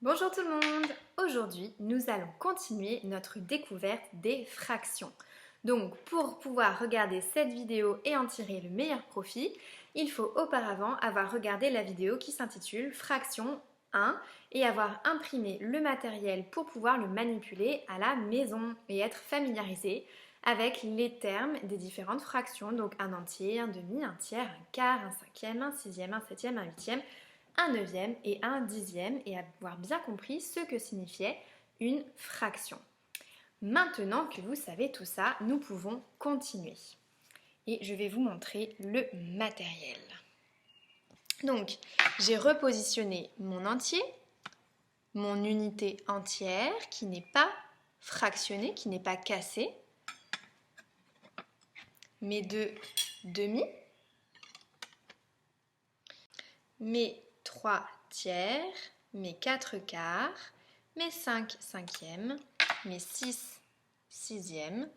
Bonjour tout le monde! Aujourd'hui, nous allons continuer notre découverte des fractions. Donc, pour pouvoir regarder cette vidéo et en tirer le meilleur profit, il faut auparavant avoir regardé la vidéo qui s'intitule Fraction 1 et avoir imprimé le matériel pour pouvoir le manipuler à la maison et être familiarisé avec les termes des différentes fractions, donc un entier, un demi, un tiers, un quart, un cinquième, un sixième, un septième, un huitième, un neuvième et un dixième et avoir bien compris ce que signifiait une fraction. Maintenant que vous savez tout ça, nous pouvons continuer. Et je vais vous montrer le matériel. Donc, j'ai repositionné mon entier, mon unité entière qui n'est pas fractionnée, qui n'est pas cassée, mes deux demi, mes 3 tiers, mes 4 quarts, mes 5 cinquièmes, mes 6 sixièmes,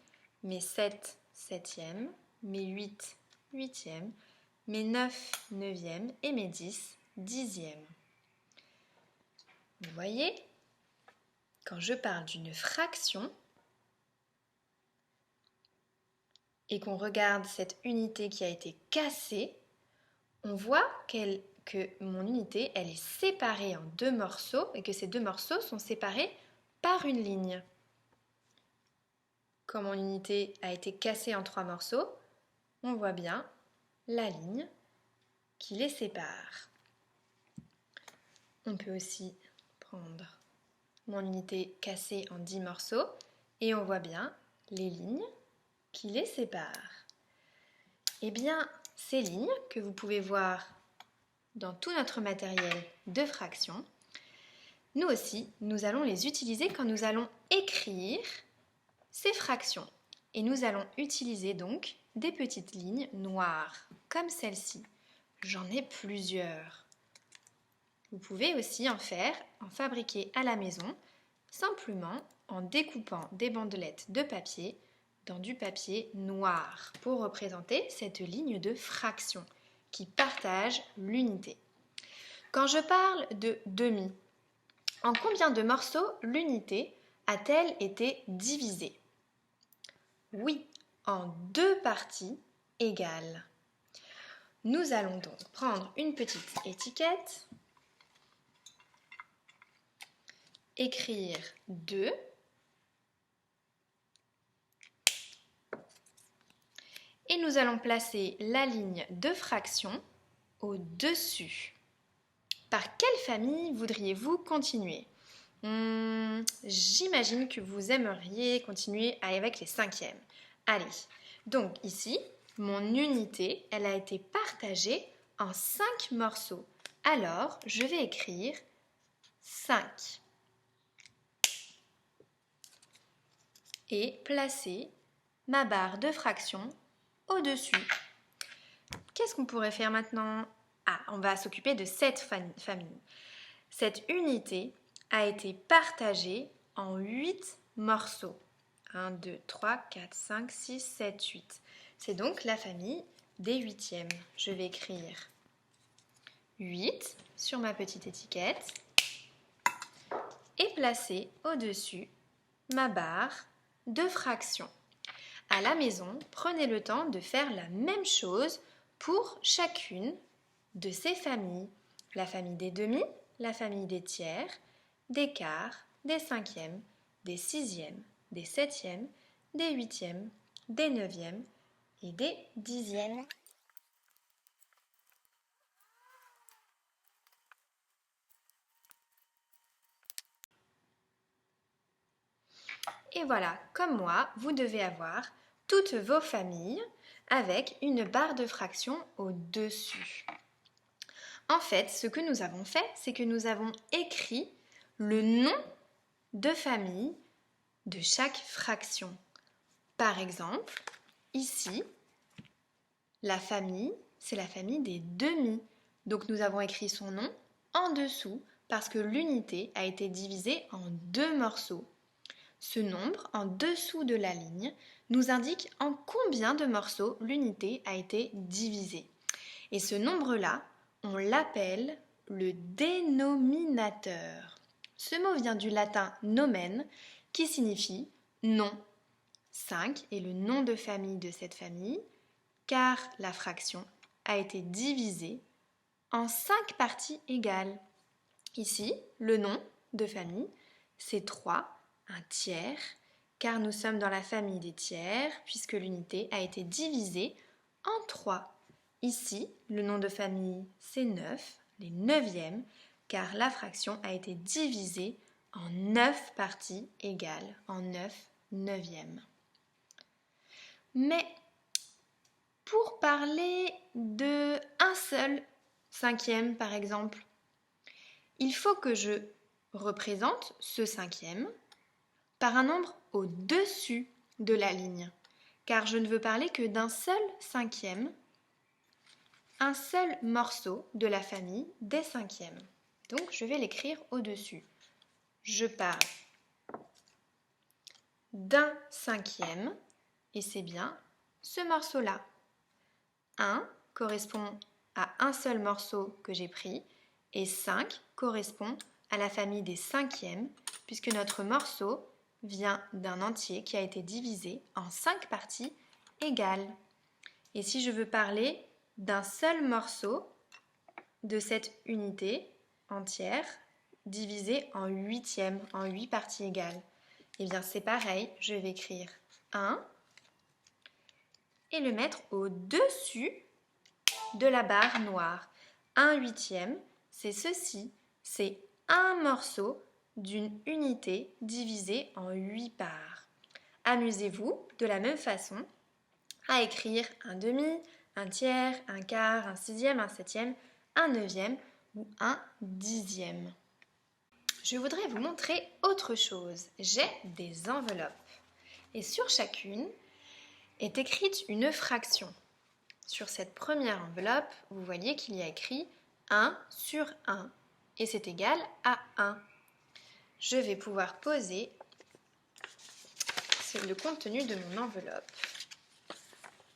mes 7 septièmes, mes 8 huitièmes, mes 9 neuvièmes et mes 10 dixièmes. Vous voyez, quand je parle d'une fraction et qu'on regarde cette unité qui a été cassée, on voit que mon unité, elle est séparée en deux morceaux et que ces deux morceaux sont séparés par une ligne. Quand mon unité a été cassée en 3 morceaux, on voit bien la ligne qui les sépare. On peut aussi prendre mon unité cassée en 10 morceaux et on voit bien les lignes qui les séparent. Eh bien, ces lignes que vous pouvez voir dans tout notre matériel de fraction, nous aussi, nous allons les utiliser quand nous allons écrire ces fractions. Et nous allons utiliser donc des petites lignes noires, comme celle-ci. J'en ai plusieurs. Vous pouvez aussi en fabriquer à la maison, simplement en découpant des bandelettes de papier dans du papier noir pour représenter cette ligne de fraction qui partage l'unité. Quand je parle de demi, en combien de morceaux l'unité a-t-elle été divisée? Oui, en 2 parties égales. Nous allons donc prendre une petite étiquette, écrire 2 et nous allons placer la ligne de fraction au-dessus. Par quelle famille voudriez-vous continuer? J'imagine que vous aimeriez continuer avec les cinquièmes. Allez, donc ici, mon unité, elle a été partagée en 5 morceaux. Alors, je vais écrire 5 et placer ma barre de fraction au-dessus. Qu'est-ce qu'on pourrait faire maintenant? Ah, on va s'occuper de cette famille. Cette unité a été partagée en 8 morceaux. 1, 2, 3, 4, 5, 6, 7, 8. C'est donc la famille des huitièmes. Je vais écrire 8 sur ma petite étiquette et placer au-dessus ma barre de fraction. À la maison, prenez le temps de faire la même chose pour chacune de ces familles. La famille des demi, la famille des tiers, des quarts, des cinquièmes, des sixièmes, des septièmes, des huitièmes, des neuvièmes et des dixièmes. Et voilà, comme moi, vous devez avoir toutes vos familles avec une barre de fraction au-dessus. En fait, ce que nous avons fait, c'est que nous avons écrit le nom de famille de chaque fraction. Par exemple, ici, la famille, c'est la famille des demi. Donc nous avons écrit son nom en dessous parce que l'unité a été divisée en 2 morceaux. Ce nombre en dessous de la ligne nous indique en combien de morceaux l'unité a été divisée. Et ce nombre-là, on l'appelle le dénominateur. Ce mot vient du latin nomen, qui signifie nom. 5 est le nom de famille de cette famille, car la fraction a été divisée en 5 parties égales. Ici, le nom de famille, c'est 3, un tiers, car nous sommes dans la famille des tiers, puisque l'unité a été divisée en 3. Ici, le nom de famille, c'est 9, les neuvièmes, car la fraction a été divisée en 9 parties égales, en 9 neuvièmes. Mais pour parler de un seul cinquième, par exemple, il faut que je représente ce cinquième par un nombre au-dessus de la ligne, car je ne veux parler que d'un seul cinquième, un seul morceau de la famille des cinquièmes. Donc je vais l'écrire au-dessus. Je parle d'un cinquième, et c'est bien ce morceau-là. 1 correspond à un seul morceau que j'ai pris, et 5 correspond à la famille des cinquièmes, puisque notre morceau vient d'un entier qui a été divisé en 5 parties égales. Et si je veux parler d'un seul morceau de cette unité entière divisée en huitièmes, en 8 parties égales, eh bien c'est pareil, je vais écrire 1 et le mettre au-dessus de la barre noire. 1/8, c'est ceci, c'est un morceau d'une unité divisée en 8 parts. Amusez-vous de la même façon à écrire un demi, un tiers, un quart, un sixième, un septième, un neuvième ou un dixième. Je voudrais vous montrer autre chose. J'ai des enveloppes et sur chacune est écrite une fraction. Sur cette première enveloppe, vous voyez qu'il y a écrit 1 sur 1 et c'est égal à 1. Je vais pouvoir poser le contenu de mon enveloppe.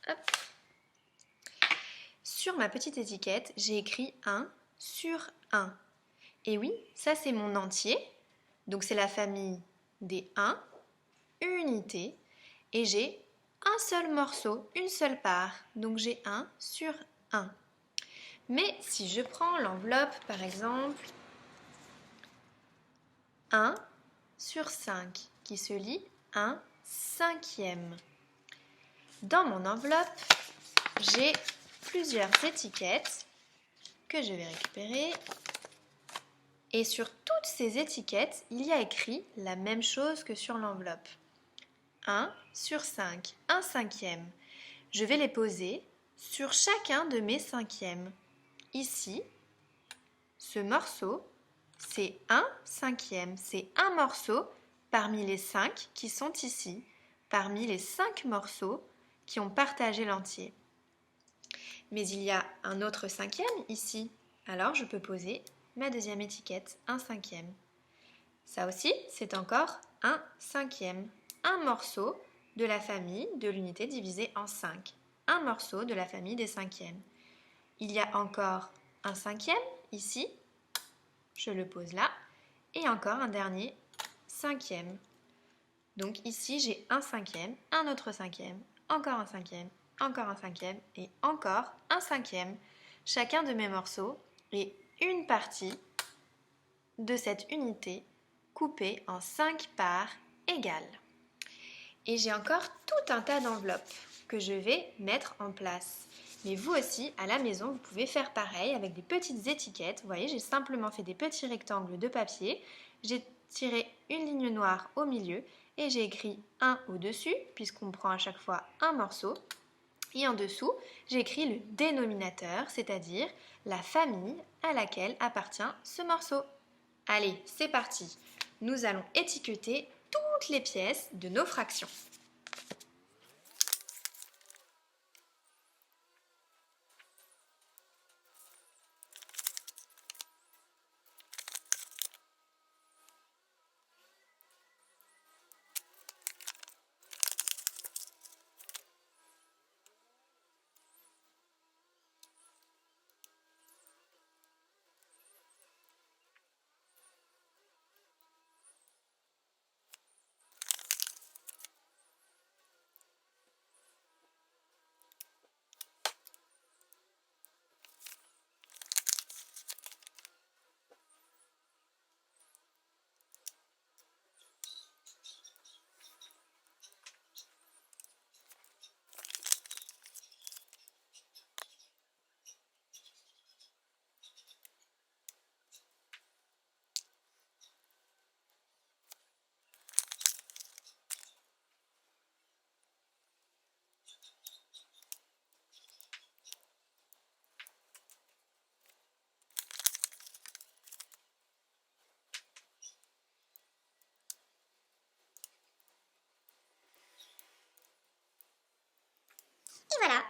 Hop. Sur ma petite étiquette, j'ai écrit 1 sur 1. Et oui, ça c'est mon entier, donc c'est la famille des 1, unité, et j'ai un seul morceau, une seule part, donc j'ai 1 sur 1. Mais si je prends l'enveloppe par exemple 1 sur 5 qui se lit 1 cinquième. Dans mon enveloppe, j'ai plusieurs étiquettes que je vais récupérer et sur toutes ces étiquettes, il y a écrit la même chose que sur l'enveloppe. 1 sur 5, 1 cinquième. Je vais les poser sur chacun de mes cinquièmes. Ici, ce morceau, c'est 1 cinquième. C'est un morceau parmi les 5 qui sont ici, parmi les 5 morceaux qui ont partagé l'entier. Mais il y a un autre cinquième ici, alors je peux poser ma deuxième étiquette, 1 cinquième. Ça aussi, c'est encore 1 cinquième. Un morceau de la famille de l'unité divisée en 5. Un morceau de la famille des cinquièmes. Il y a encore un cinquième ici, je le pose là, et encore un dernier cinquième. Donc ici, j'ai un cinquième, un autre cinquième, encore un cinquième, encore un cinquième et encore un cinquième. Chacun de mes morceaux est une partie de cette unité coupée en 5 parts égales. Et j'ai encore tout un tas d'enveloppes que je vais mettre en place. Mais vous aussi, à la maison, vous pouvez faire pareil avec des petites étiquettes. Vous voyez, j'ai simplement fait des petits rectangles de papier. J'ai tiré une ligne noire au milieu et j'ai écrit 1 au-dessus, puisqu'on prend à chaque fois un morceau. Et en dessous, j'ai écrit le dénominateur, c'est-à-dire la famille à laquelle appartient ce morceau. Allez, c'est parti. Nous allons étiqueter toutes les pièces de nos fractions.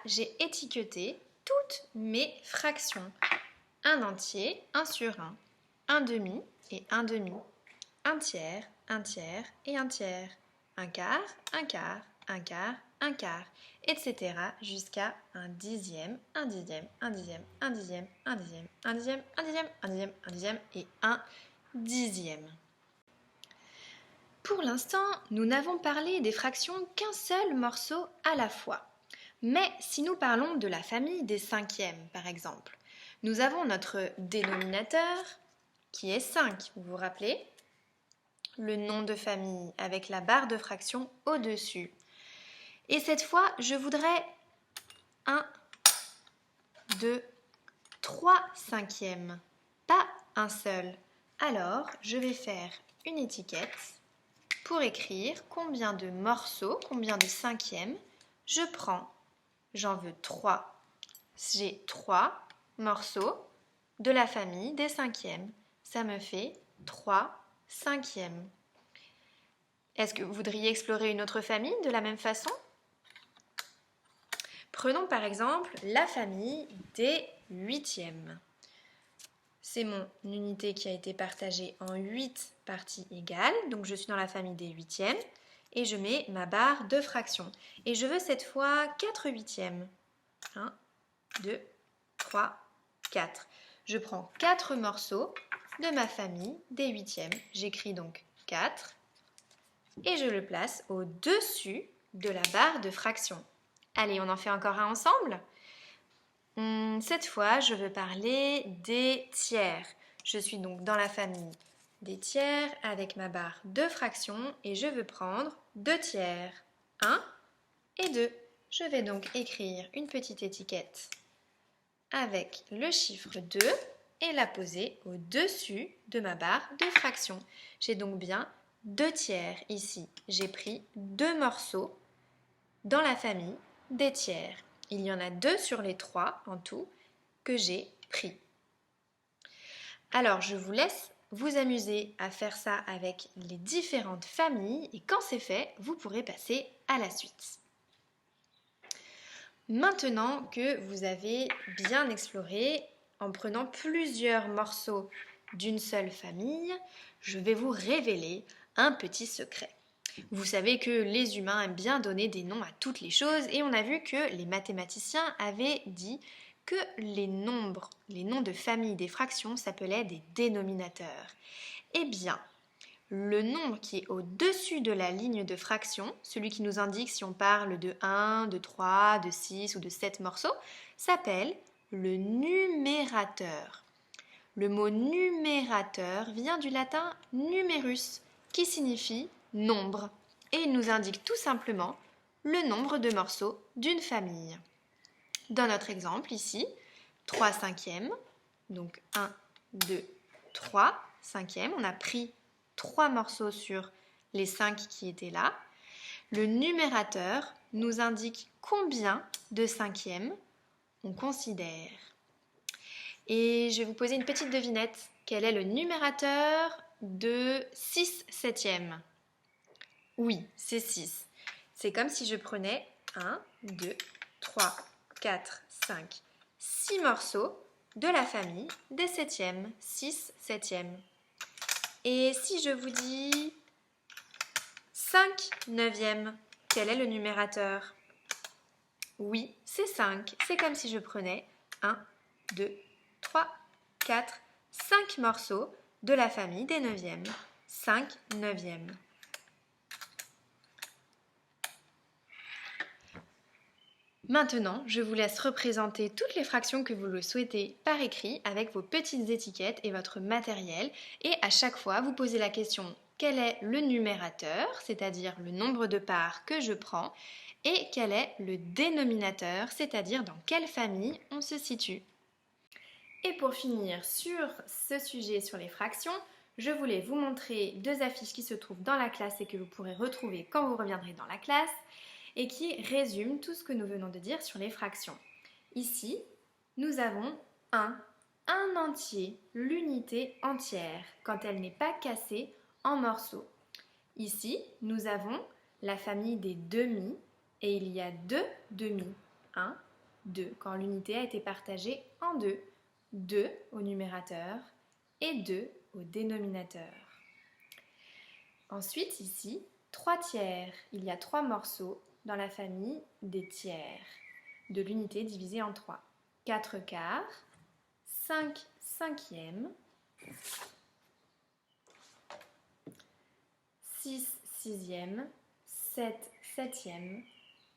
j'ai étiqueté toutes mes fractions. Un entier, 1 sur 1 demi et 1 demi, un tiers et un tiers, un quart, un quart, un quart, un quart, etc. jusqu'à un dixième, un dixième, un dixième, un dixième, un dixième, un dixième, un dixième, un dixième, un dixième et un dixième. Pour l'instant, nous n'avons parlé des fractions qu'un seul morceau à la fois. Mais si nous parlons de la famille des cinquièmes, par exemple, nous avons notre dénominateur qui est 5, vous vous rappelez? Le nom de famille avec la barre de fraction au-dessus. Et cette fois, je voudrais 1, 2, 3 cinquièmes, pas un seul. Alors, je vais faire une étiquette pour écrire combien de morceaux, combien de cinquièmes je prends. J'en veux 3. J'ai 3 morceaux de la famille des cinquièmes. Ça me fait 3 cinquièmes. Est-ce que vous voudriez explorer une autre famille de la même façon? Prenons par exemple la famille des huitièmes. C'est mon unité qui a été partagée en 8 parties égales, donc je suis dans la famille des huitièmes et je mets ma barre de fraction. Et je veux cette fois 4 huitièmes. 1, 2, 3, 4. Je prends 4 morceaux de ma famille des huitièmes. J'écris donc 4 et je le place au-dessus de la barre de fraction. Allez, on en fait encore un ensemble? Cette fois, je veux parler des tiers. Je suis donc dans la famille des tiers avec ma barre de fraction et je veux prendre 2 tiers. 1 et 2. Je vais donc écrire une petite étiquette avec le chiffre 2 et la poser au-dessus de ma barre de fraction. J'ai donc bien 2 tiers ici. J'ai pris 2 morceaux dans la famille des tiers. Il y en a 2 sur les 3 en tout que j'ai pris. Alors, je vous laisse vous amuser à faire ça avec les différentes familles et quand c'est fait, vous pourrez passer à la suite. Maintenant que vous avez bien exploré en prenant plusieurs morceaux d'une seule famille, je vais vous révéler un petit secret. Vous savez que les humains aiment bien donner des noms à toutes les choses et on a vu que les mathématiciens avaient dit que les nombres, les noms de famille des fractions s'appelaient des dénominateurs. Eh bien, le nombre qui est au-dessus de la ligne de fraction, celui qui nous indique si on parle de 1, de 3, de 6 ou de 7 morceaux, s'appelle le numérateur. Le mot numérateur vient du latin numerus, qui signifie nombre, et il nous indique tout simplement le nombre de morceaux d'une famille. Dans notre exemple ici, 3 cinquièmes, donc 1, 2, 3 cinquièmes, on a pris 3 morceaux sur les 5 qui étaient là. Le numérateur nous indique combien de cinquièmes on considère. Et je vais vous poser une petite devinette. Quel est le numérateur de 6 septièmes? Oui, c'est 6. C'est comme si je prenais 1, 2, 3, 4, 5, 6 morceaux de la famille des septièmes, 6 septièmes. Et si je vous dis 5 neuvièmes, quel est le numérateur? Oui, c'est 5. C'est comme si je prenais 1, 2, 3, 4, 5 morceaux de la famille des neuvièmes. 5 neuvièmes. Maintenant, je vous laisse représenter toutes les fractions que vous le souhaitez par écrit avec vos petites étiquettes et votre matériel. Et à chaque fois, vous posez la question quel est le numérateur, c'est-à-dire le nombre de parts que je prends, et quel est le dénominateur, c'est-à-dire dans quelle famille on se situe. Et pour finir sur ce sujet sur les fractions, je voulais vous montrer 2 affiches qui se trouvent dans la classe et que vous pourrez retrouver quand vous reviendrez dans la classe et qui résument tout ce que nous venons de dire sur les fractions. Ici, nous avons un entier, l'unité entière, quand elle n'est pas cassée en morceaux. Ici, nous avons la famille des demi et il y a 2 demi, 1, 2 quand l'unité a été partagée en deux. 2 au numérateur et 2 au dénominateur. Ensuite, ici, 3 tiers. Il y a 3 morceaux dans la famille des tiers de l'unité divisée en 3. 4 quarts, 5 cinquièmes, 6 sixièmes, 7 septièmes,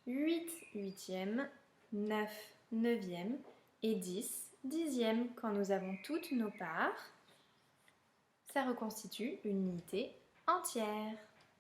8 huitièmes, 9 neuvièmes et 10 dixièmes. Quand nous avons toutes nos parts, ça reconstitue une unité entière.